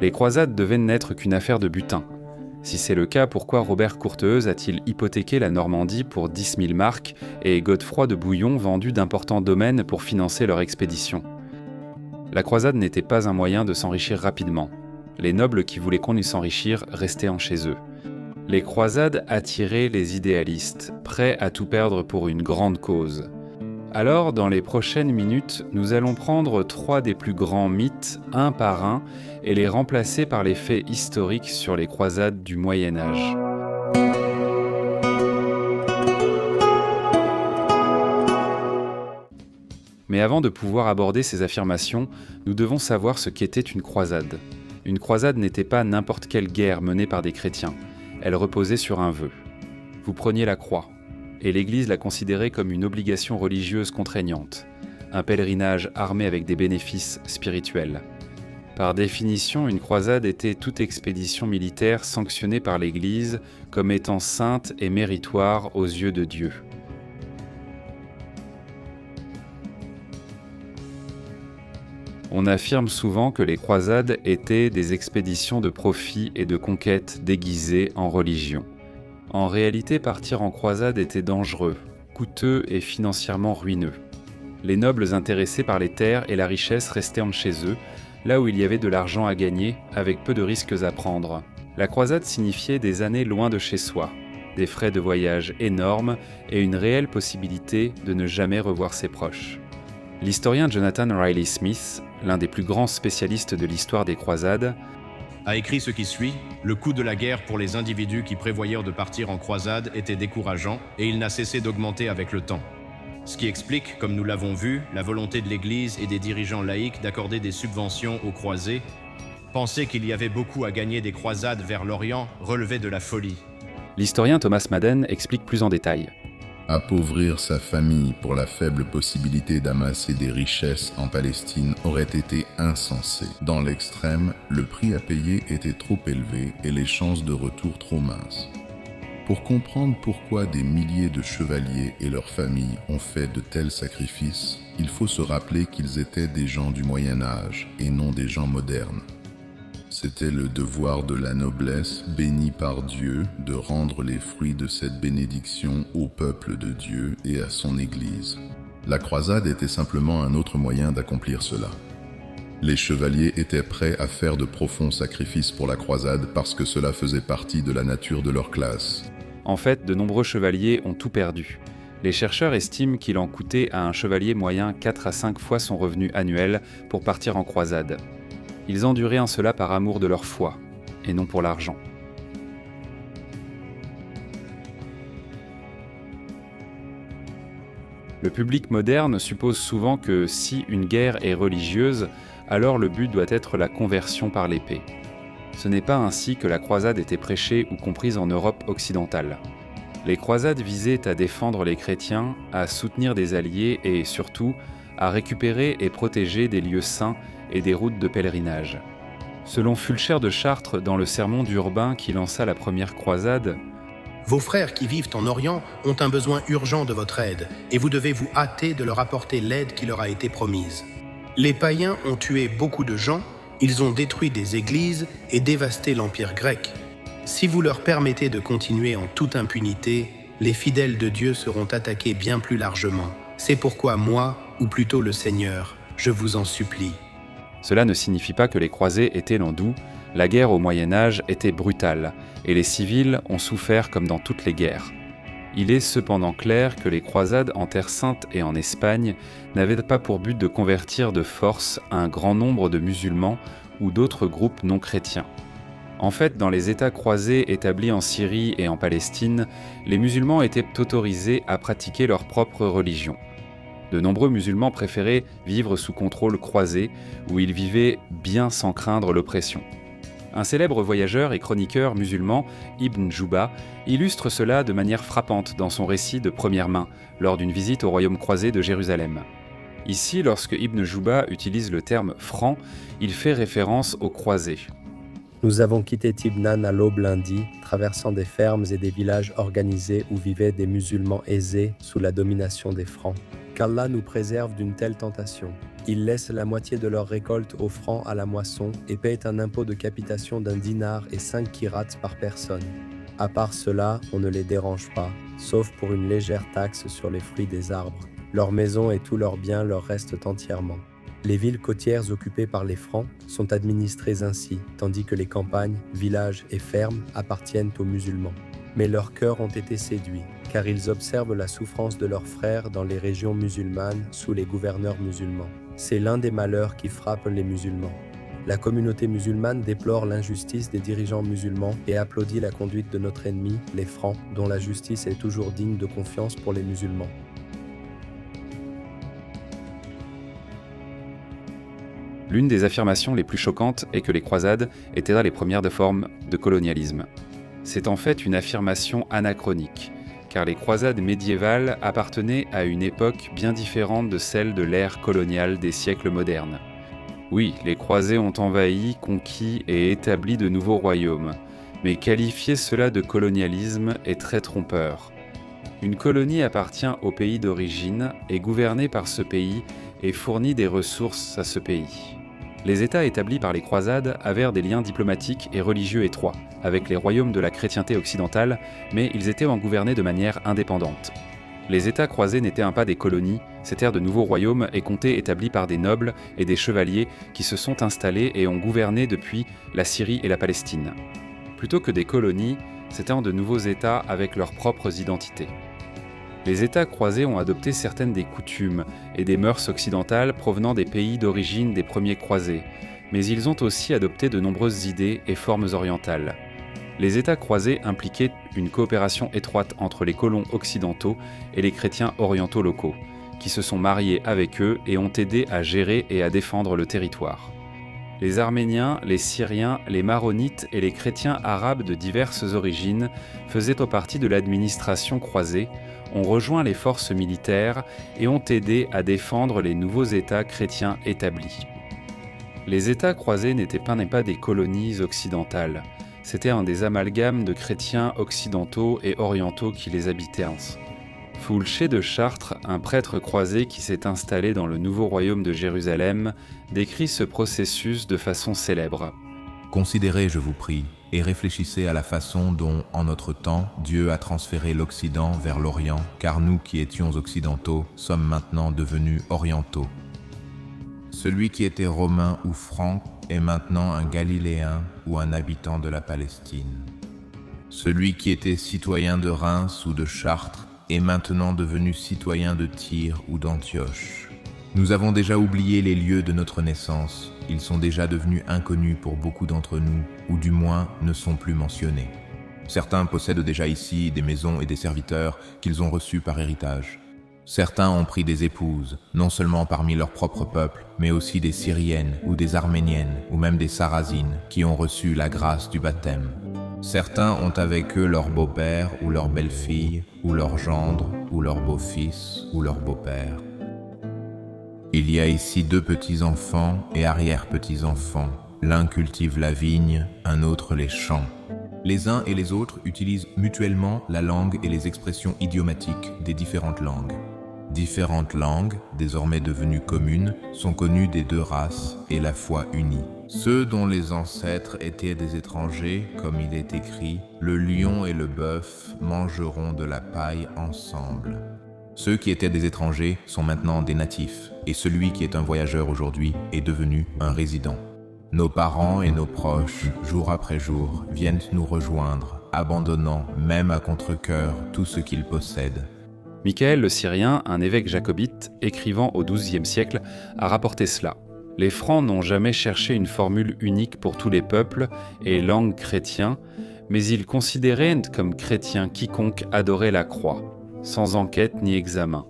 Les croisades devaient n'être qu'une affaire de butin. Si c'est le cas, pourquoi Robert Courteheuse a-t-il hypothéqué la Normandie pour 10 000 marks et Godefroy de Bouillon vendu d'importants domaines pour financer leur expédition ? La croisade n'était pas un moyen de s'enrichir rapidement. Les nobles qui voulaient qu'on y s'enrichir restaient en chez eux. Les croisades attiraient les idéalistes, prêts à tout perdre pour une grande cause. Alors, dans les prochaines minutes, nous allons prendre 3 des plus grands mythes, un par un, et les remplacer par les faits historiques sur les croisades du Moyen Âge. Mais avant de pouvoir aborder ces affirmations, nous devons savoir ce qu'était une croisade. Une croisade n'était pas n'importe quelle guerre menée par des chrétiens. Elle reposait sur un vœu. Vous preniez la croix, et l'Église la considérait comme une obligation religieuse contraignante, un pèlerinage armé avec des bénéfices spirituels. Par définition, une croisade était toute expédition militaire sanctionnée par l'Église comme étant sainte et méritoire aux yeux de Dieu. On affirme souvent que les croisades étaient des expéditions de profit et de conquête déguisées en religion. En réalité, partir en croisade était dangereux, coûteux et financièrement ruineux. Les nobles intéressés par les terres et la richesse restaient en chez eux, là où il y avait de l'argent à gagner, avec peu de risques à prendre. La croisade signifiait des années loin de chez soi, des frais de voyage énormes et une réelle possibilité de ne jamais revoir ses proches. L'historien Jonathan Riley Smith, l'un des plus grands spécialistes de l'histoire des croisades, a écrit ce qui suit. Le coût de la guerre pour les individus qui prévoyèrent de partir en croisade était décourageant et il n'a cessé d'augmenter avec le temps. Ce qui explique, comme nous l'avons vu, la volonté de l'Église et des dirigeants laïcs d'accorder des subventions aux croisés. Penser qu'il y avait beaucoup à gagner des croisades vers l'Orient relevait de la folie. L'historien Thomas Madden explique plus en détail. Appauvrir sa famille pour la faible possibilité d'amasser des richesses en Palestine aurait été insensé. Dans l'extrême, le prix à payer était trop élevé et les chances de retour trop minces. Pour comprendre pourquoi des milliers de chevaliers et leurs familles ont fait de tels sacrifices, il faut se rappeler qu'ils étaient des gens du Moyen Âge et non des gens modernes. C'était le devoir de la noblesse, bénie par Dieu, de rendre les fruits de cette bénédiction au peuple de Dieu et à son Église. La croisade était simplement un autre moyen d'accomplir cela. Les chevaliers étaient prêts à faire de profonds sacrifices pour la croisade parce que cela faisait partie de la nature de leur classe. En fait, de nombreux chevaliers ont tout perdu. Les chercheurs estiment qu'il en coûtait à un chevalier moyen 4 à 5 fois son revenu annuel pour partir en croisade. Ils enduraient cela par amour de leur foi, et non pour l'argent. Le public moderne suppose souvent que si une guerre est religieuse, alors le but doit être la conversion par l'épée. Ce n'est pas ainsi que la croisade était prêchée ou comprise en Europe occidentale. Les croisades visaient à défendre les chrétiens, à soutenir des alliés et, surtout, à récupérer et protéger des lieux saints et des routes de pèlerinage. Selon Fulcher de Chartres, dans le sermon d'Urbain qui lança la première croisade, « Vos frères qui vivent en Orient ont un besoin urgent de votre aide, et vous devez vous hâter de leur apporter l'aide qui leur a été promise. Les païens ont tué beaucoup de gens, ils ont détruit des églises et dévasté l'Empire grec. Si vous leur permettez de continuer en toute impunité, les fidèles de Dieu seront attaqués bien plus largement. C'est pourquoi moi, ou plutôt le Seigneur, je vous en supplie. » Cela ne signifie pas que les croisés étaient landous. La guerre au Moyen-Âge était brutale, et les civils ont souffert comme dans toutes les guerres. Il est cependant clair que les croisades en Terre Sainte et en Espagne n'avaient pas pour but de convertir de force un grand nombre de musulmans ou d'autres groupes non chrétiens. En fait, dans les États croisés établis en Syrie et en Palestine, les musulmans étaient autorisés à pratiquer leur propre religion. De nombreux musulmans préféraient vivre sous contrôle croisé, où ils vivaient bien sans craindre l'oppression. Un célèbre voyageur et chroniqueur musulman, Ibn Jouba, illustre cela de manière frappante dans son récit de première main, lors d'une visite au royaume croisé de Jérusalem. Ici, lorsque Ibn Jouba utilise le terme « franc », il fait référence aux croisés. Nous avons quitté Tibnan à l'aube lundi, traversant des fermes et des villages organisés où vivaient des musulmans aisés sous la domination des Francs. Qu'Allah nous préserve d'une telle tentation. Ils laissent la moitié de leur récolte aux francs à la moisson et payent un impôt de capitation d'1 dinar et 5 kirats par personne. À part cela, on ne les dérange pas, sauf pour une légère taxe sur les fruits des arbres. Leurs maisons et tous leurs biens leur restent entièrement. Les villes côtières occupées par les Francs sont administrées ainsi, tandis que les campagnes, villages et fermes appartiennent aux musulmans. Mais leurs cœurs ont été séduits, car ils observent la souffrance de leurs frères dans les régions musulmanes sous les gouverneurs musulmans. C'est l'un des malheurs qui frappent les musulmans. La communauté musulmane déplore l'injustice des dirigeants musulmans et applaudit la conduite de notre ennemi, les Francs, dont la justice est toujours digne de confiance pour les musulmans. L'une des affirmations les plus choquantes est que les croisades étaient là les premières formes de colonialisme. C'est en fait une affirmation anachronique, car les croisades médiévales appartenaient à une époque bien différente de celle de l'ère coloniale des siècles modernes. Oui, les croisés ont envahi, conquis et établi de nouveaux royaumes, mais qualifier cela de colonialisme est très trompeur. Une colonie appartient au pays d'origine, est gouvernée par ce pays et fournit des ressources à ce pays. Les États établis par les croisades avaient des liens diplomatiques et religieux étroits avec les royaumes de la chrétienté occidentale, mais ils étaient gouvernés de manière indépendante. Les États croisés n'étaient pas des colonies, c'étaient de nouveaux royaumes et comtés établis par des nobles et des chevaliers qui se sont installés et ont gouverné depuis la Syrie et la Palestine. Plutôt que des colonies, c'étaient de nouveaux États avec leurs propres identités. Les États croisés ont adopté certaines des coutumes et des mœurs occidentales provenant des pays d'origine des premiers croisés, mais ils ont aussi adopté de nombreuses idées et formes orientales. Les États croisés impliquaient une coopération étroite entre les colons occidentaux et les chrétiens orientaux locaux, qui se sont mariés avec eux et ont aidé à gérer et à défendre le territoire. Les Arméniens, les Syriens, les Maronites et les chrétiens arabes de diverses origines faisaient partie de l'administration croisée, ont rejoint les forces militaires et ont aidé à défendre les nouveaux États chrétiens établis. Les États croisés n'étaient pas des colonies occidentales, c'était des amalgames de chrétiens occidentaux et orientaux qui les habitaient. Foulché de Chartres, un prêtre croisé qui s'est installé dans le nouveau royaume de Jérusalem, décrit ce processus de façon célèbre. Considérez, je vous prie, et réfléchissez à la façon dont, en notre temps, Dieu a transféré l'Occident vers l'Orient, car nous qui étions occidentaux sommes maintenant devenus orientaux. Celui qui était romain ou franc est maintenant un Galiléen ou un habitant de la Palestine. Celui qui était citoyen de Reims ou de Chartres est maintenant devenu citoyen de Tyr ou d'Antioche. Nous avons déjà oublié les lieux de notre naissance. Ils sont déjà devenus inconnus pour beaucoup d'entre nous, ou du moins ne sont plus mentionnés. Certains possèdent déjà ici des maisons et des serviteurs qu'ils ont reçus par héritage. Certains ont pris des épouses, non seulement parmi leur propre peuple, mais aussi des Syriennes ou des Arméniennes, ou même des Sarrasines, qui ont reçu la grâce du baptême. Certains ont avec eux leur beau-père ou leur belle-fille, ou leur gendre, ou leur beau-fils, ou leur beau-père. Il y a ici 2 petits-enfants et arrière-petits-enfants. L'un cultive la vigne, un autre les champs. Les uns et les autres utilisent mutuellement la langue et les expressions idiomatiques des différentes langues. Différentes langues, désormais devenues communes, sont connues des 2 races et la foi unie. Ceux dont les ancêtres étaient des étrangers, comme il est écrit, le lion et le bœuf mangeront de la paille ensemble. Ceux qui étaient des étrangers sont maintenant des natifs, et celui qui est un voyageur aujourd'hui est devenu un résident. Nos parents et nos proches, jour après jour, viennent nous rejoindre, abandonnant, même à contre-cœur, tout ce qu'ils possèdent. Michael le Syrien, un évêque jacobite, écrivant au XIIe siècle, a rapporté cela. Les Francs n'ont jamais cherché une formule unique pour tous les peuples et langues chrétiens, mais ils considéraient comme chrétiens quiconque adorait la croix, sans enquête ni examen.